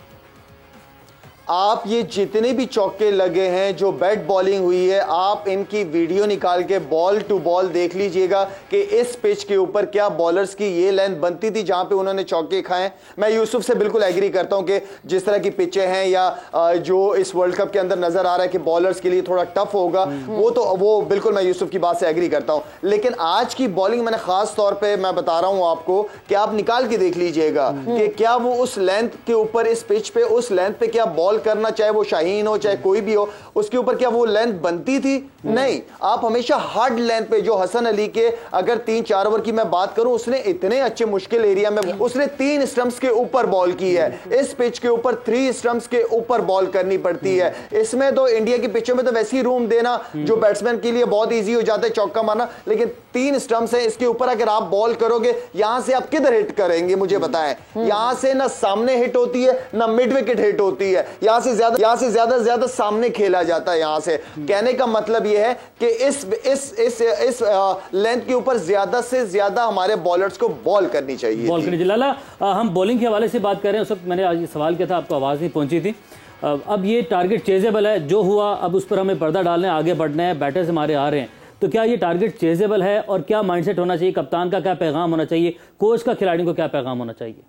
आप ये जितने भी चौके लगे हैं, जो बैट बॉलिंग हुई है, आप इनकी वीडियो निकाल के बॉल टू बॉल देख लीजिएगा कि इस पिच के ऊपर क्या बॉलर्स की ये लेंथ बनती थी जहां पे उन्होंने चौके खाए। मैं यूसुफ से बिल्कुल एग्री करता हूं कि जिस तरह की पिचें हैं या जो इस वर्ल्ड कप के अंदर नजर आ रहा है कि बॉलर्स के लिए थोड़ा टफ होगा, वो बिल्कुल मैं यूसुफ की बात से एग्री करता हूं। लेकिन आज की बॉलिंग मैंने खास तौर पर मैं बता रहा हूं आपको कि आप निकाल के देख लीजिएगा कि क्या वो उस लेंथ के ऊपर, इस पिच पे उस लेंथ पे क्या बॉल बॉल करना, चाहे वो शाहीन हो चाहे कोई भी हो, उसके ऊपर क्या वो लेंथ बनती थी? नहीं, आप हमेशा हार्ड लेंथ पे, जो हसन अली के अगर 3-4 ओवर की मैं बात करूं, उसने इतने अच्छे मुश्किल एरिया में उसने 3 स्टंप्स के ऊपर बॉल की है। इस पिच के ऊपर 3 स्टंप्स के ऊपर बॉल करनी पड़ती है। इसमें तो इंडिया की पिचों में तो वैसी रूम देना जो बैट्समैन के लिए बहुत ईजी हो जाता है चौका मारना, लेकिन 3 स्टंप्स है, इसके ऊपर अगर आप बॉल करोगे, यहां से आप किधर हिट करेंगे मुझे बताएं? यहां से ना सामने हिट होती है ना मिड विकेट हिट होती है, यहां से ज्यादा सामने खेला जाता है। यहां से कहने का मतलब यह है कि इस लेंथ के ऊपर ज्यादा से ज्यादा हमारे बॉलर्स को बॉल करनी चाहिए। लाला, हम बॉलिंग के हवाले से बात कर रहे हैं। उस वक्त मैंने आज ये सवाल किया था, आपको आवाज नहीं पहुंची थी। अब ये टारगेट चेजेबल है, जो हुआ अब उस पर हमें पर्दा डालना है, आगे बढ़ना है, बैटर्स हमारे आ रहे हैं, तो क्या ये टारगेट चेजेबल है? और क्या माइंडसेट होना चाहिए, कप्तान का क्या पैगाम होना चाहिए, कोच का खिलाड़ी को क्या पैगाम होना चाहिए?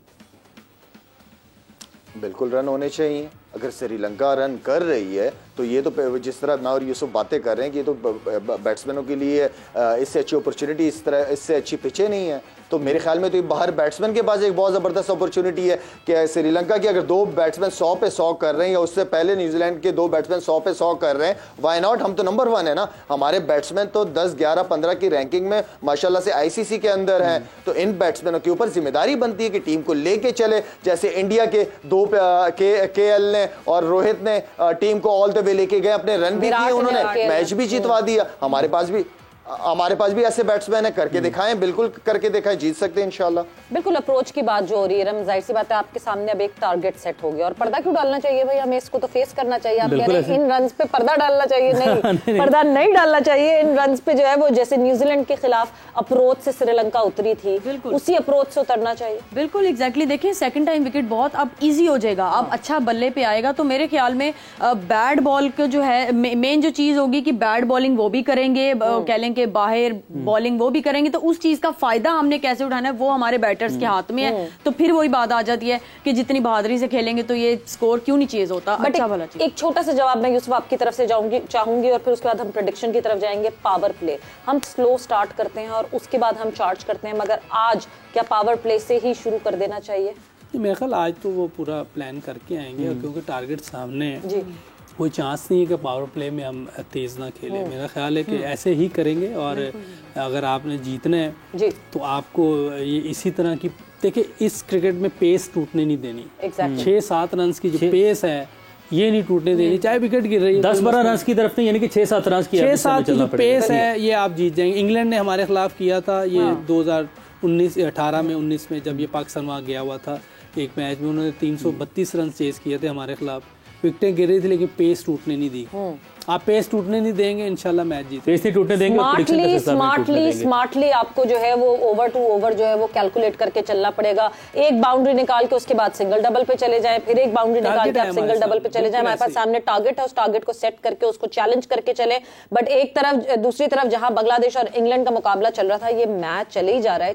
बिल्कुल रन होने चाहिए। अगर श्रीलंका रन कर रही है तो ये तो जिस तरह मैं और यूसुफ बातें कर रहे हैं कि ये तो बैट्समैनों के लिए इससे अच्छी अपॉर्चुनिटी, इससे अच्छी पिचें नहीं है। तो मेरे ख्याल में तो ये बाहर बैट्समैन के पास एक बहुत ज़बरदस्त अपॉर्चुनिटी है कि श्रीलंका की अगर 2 बैट्समैन 100 पे 100 कर रहे हैं, या उससे पहले न्यूजीलैंड के 2 बैट्समैन 100 पे 100 कर रहे हैं, वाई नॉट? हम तो नंबर 1 है ना, हमारे बैट्समैन तो 10, 11, 15 की रैंकिंग में माशाल्लाह से आईसीसी के अंदर हैं। तो इन बैट्समैनों के ऊपर जिम्मेदारी बनती है कि टीम को लेके चले। जैसे इंडिया के 2 KL ने और रोहित ने टीम को ऑल द वे लेके गए, अपने रन भी किए उन्होंने, मैच भी जितवा दिया। हमारे पास भी ऐसे बैट्समैन है, करके दिखाएं, बिल्कुल करके दिखाएं, जीत सकते हैं इंशाल्लाह। बिल्कुल अप्रोच की बात जो हो रही है रम, जाहिर सी बात है आपके सामने अब एक टारगेट सेट हो गया, और पर्दा क्यों डालना चाहिए भाई? हमें इसको तो फेस करना चाहिए। आप कह रहे हैं इन रन्स पे पर्दा डालना चाहिए? नहीं, पर्दा नहीं डालना चाहिए। इन रन्स पे जो है वो जैसे न्यूजीलैंड के खिलाफ अप्रोच से श्रीलंका उतरी थी, उसी अप्रोच से उतरना चाहिए। बिल्कुल एग्जैक्टली। देखिए सेकंड टाइम विकेट बहुत अब इजी हो जाएगा, अब अच्छा बल्ले पे आएगा। तो मेरे ख्याल में बैड बॉल का जो है मेन जो चीज होगी कि बैड बॉलिंग वो भी करेंगे, कह लें कि बाहर बॉलिंग वो भी करेंगे, तो उस चीज का फायदा हमने कैसे उठाना है वो हमारे बैटर्स के हाथ में है। तो फिर वही बात आ जाती है कि जितनी बहादुरी से खेलेंगे तो ये स्कोर क्यों नहीं चेज होता। अच्छा भला चीज। एक छोटा सा जवाब मैं यूसुफ आपकी तरफ से चाहूंगी और फिर उसके बाद हम प्रेडिक्शन की तरफ जाएंगे। पावर प्ले हम स्लो स्टार्ट करते हैं और उसके बाद हम चार्ज करते हैं, मगर आज क्या पावर प्ले से ही शुरू कर देना चाहिए? मेरे ख्याल आज तो वो पूरा प्लान करके आएंगे, क्योंकि टारगेट सामने है, कोई चांस नहीं है कि पावर प्ले में हम तेज ना खेलें। मेरा ख्याल है कि ऐसे ही करेंगे, और अगर आपने जीतना है तो आपको ये इसी तरह की, देखिए इस क्रिकेट में पेस टूटने नहीं देनी। 6-7 रन की जो पेस है ये नहीं टूटने देनी, चाहे विकेट गिर रही है 10-12 रन की तरफ नहीं, यानी कि 6-7 रन की 6-7 की जो पेस है ये आप जीत जाएंगे। इंग्लैंड ने हमारे खिलाफ किया था ये 2018 में 19 में, जब ये पाकिस्तान वहाँ गया हुआ था, एक मैच में उन्होंने 332 रन चेस किए थे हमारे खिलाफ। विकेटें गिर रही थी लेकिन पेस टूटने नहीं दी। आप पेस टूटने नहीं देंगे, इंशाल्लाह मैच जीते। पेस नहीं टूटने देंगे। स्मार्टली आपको जो है वो ओवर टू ओवर जो है वो कैलकुलेट करके चलना पड़ेगा। एक बाउंड्री निकाल के उसके बाद सिंगल डबल पे चले जाएं, फिर एक बाउंड्री निकाल के आप सिंगल डबल पे चले जाएं। हमारे पास सामने टारगेट है, उस टारगेट को सेट करके उसको चैलेंज करके चले। बट एक तरफ दूसरी तरफ जहां बांग्लादेश और इंग्लैंड का मुकाबला चल रहा था, ये मैच चले ही जा रहा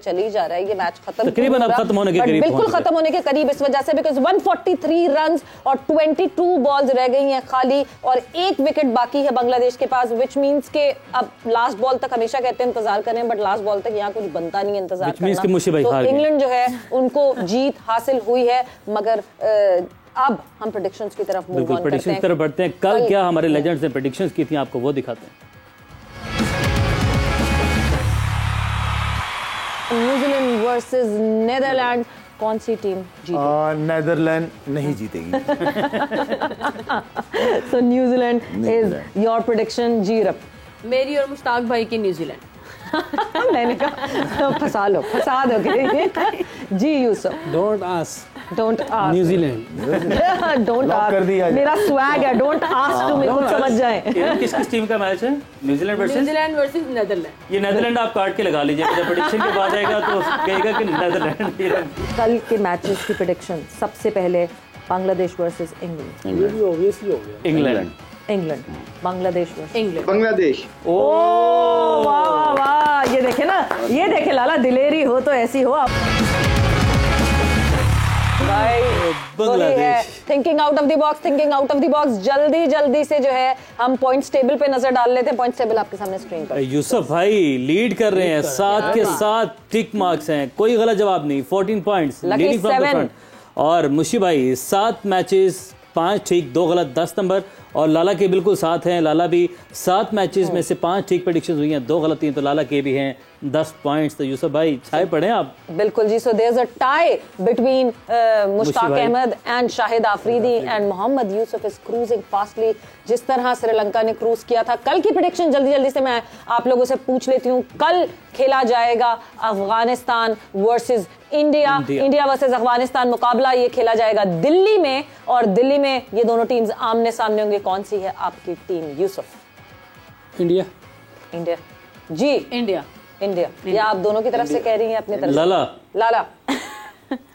है, ये मैच खत्म होने के करीब, बिल्कुल खत्म होने के करीब इस वजह से, बिकॉज 143 रन और 22 बॉल्स रह गई हैं खाली, और एक विकेट बाकी है बांग्लादेश के पास, विच मींस के अब लास्ट बॉल तक हमेशा कहते हैं इंतजार करें, बट लास्ट बॉल तक यहाँ कुछ बनता नहीं है इंतजार करना। तो इंग्लैंड जो है उनको जीत हासिल हुई है, मगर अब हम प्रेडिक्शंस की तरफ मूव ऑन करते हैं। बढ़ते हैं। कल क्या हमारे लेजेंड्स ने प्रेडिक्शंस की थी, आपको वो दिखाते हैं। न्यूजीलैंड वर्सेस नीदरलैंड, कौन सी टीम जीतेगी? नीदरलैंड नहीं जीतेगी। So New Zealand is your prediction. जीरप? मेरी और मुश्ताक भाई की न्यूजीलैंड। मैंने कहा फंसा दो ji Yusuf. Don't ask New Zealand. Don't ask मेरा स्वैग है, डोंट आस्क टू, मेरे को समझ जाए। किस टीम का मैच है? New Zealand versus Netherland. ये नीदरलैंड आप काट के लगा लीजिए, जब प्रेडिक्शन के बाद आएगा तो कहेगा कि नीदरलैंड। कल के मैचेस की प्रेडिक्शन, सबसे पहले बांग्लादेश वर्सेस इंग्लैंड। ये भी ऑब्वियसली हो गया। England Bangladesh versus England. Bangladesh. ओ वाह, ये देखे ना, ये देखे लाला, दिलेरी हो तो ऐसी हो आप भाई। Bangladesh thinking out of the box. जल्दी से जो है हम पॉइंट्स टेबल पे नजर डाल लेते हैं। पॉइंट्स टेबल आपके सामने स्क्रीन पर। यूसुफ भाई लीड कर रहे हैं, 7 के 7 टिक मार्क्स हैं, कोई गलत जवाब नहीं, 14 points leading from the front. और मुशी भाई 7 मैचेस 5 ठीक 2 गलत 10 नंबर। और लाला के बिल्कुल साथ हैं, लाला भी 7 मैचेस में से 5 ठीक प्रेडिक्शंस हुई हैं, 2 गलत हैं, तो लाला के भी हैं 10 पॉइंट्स। तो यूसुफ भाई छाए पड़े आप। बिल्कुल जी। So there is a tie between Mushtaq Ahmed and Shahid Afridi and Mohammad Yusuf is cruising fastly. जिस तरह श्रीलंका ने क्रूज किया था, कल की प्रेडिक्शन जल्दी जल्दी से मैं आप लोगों से पूछ लेती हूँ। कल खेला जाएगा Afghanistan versus India, India versus Afghanistan मुकाबला ये खेला जाएगा दिल्ली में, और दिल्ली में ये दोनों टीम्स आमने सामने होंगे। कौन सी है आपकी टीम यूसुफ? इंडिया। इंडिया जी, इंडिया इंडिया। या आप दोनों की तरफ से कह रही हैं अपनी तरफ? लाला लाला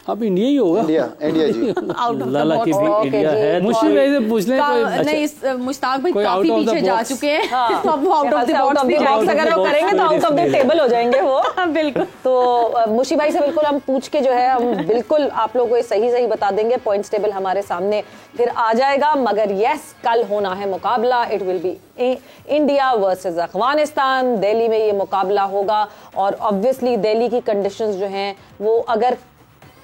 अब इंडिया ही होगा। इंडिया जी। लाला की भी इंडिया है। मुश्किल भाई से पूछ लें नहीं, मुश्ताक भाई काफी out of the पीछे जा box। चुके हैं। हाँ। अब वो आउट ऑफ द बॉक्स अगर वो करेंगे तो आउट ऑफ द टेबल हो जाएंगे वो। बिल्कुल। तो मुशी भाई से बिल्कुल हम पूछ के जो है हम बिल्कुल आप लोगों को ये सही बता देंगे। पॉइंट्स टेबल हमारे सामने फिर आ जाएगा, मगर यस कल होना है मुकाबला। It will be India versus Afghanistan. Delhi में ये मुकाबला होगा और ऑब्वियसली दिल्ली की कंडीशंस जो हैं वो अगर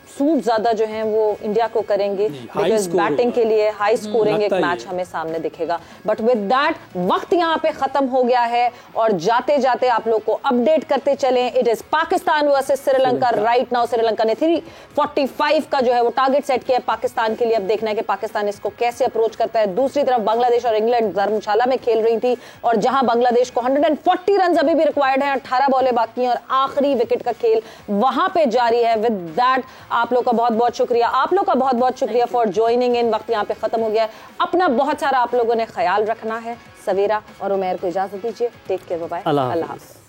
सूट ज्यादा जो हैं वो इंडिया को करेंगे, बिकॉज बैटिंग के लिए हाई स्कोरिंग एक मैच हमें सामने दिखेगा। बट विद दैट वक्त यहाँ पे खत्म हो गया है और जाते जाते आप लोग को अपडेट करते चलें। It is Pakistan versus Sri Lanka right now. Sri Lanka ने 345 का जो है वो टारगेट सेट किया है पाकिस्तान के लिए। अब देखना है कि पाकिस्तान इसको कैसे अप्रोच करता है। दूसरी तरफ बांग्लादेश और इंग्लैंड धर्मशाला में खेल रही थी और जहां बांग्लादेश को 140 रन अभी भी रिक्वायर्ड है, 18 बॉलें बाकी हैं और आखिरी विकेट का खेल वहां पे जारी है। विद दैट आप लोग का बहुत बहुत शुक्रिया, आप लोग का बहुत बहुत शुक्रिया फॉर ज्वाइनिंग इन। वक्त यहाँ पे खत्म हो गया है। अपना बहुत सारा आप लोगों ने ख्याल रखना है। सवेरा और उमैर को इजाजत दीजिए। टेक केयर, बाय, अल्लाह हाफ़िज़।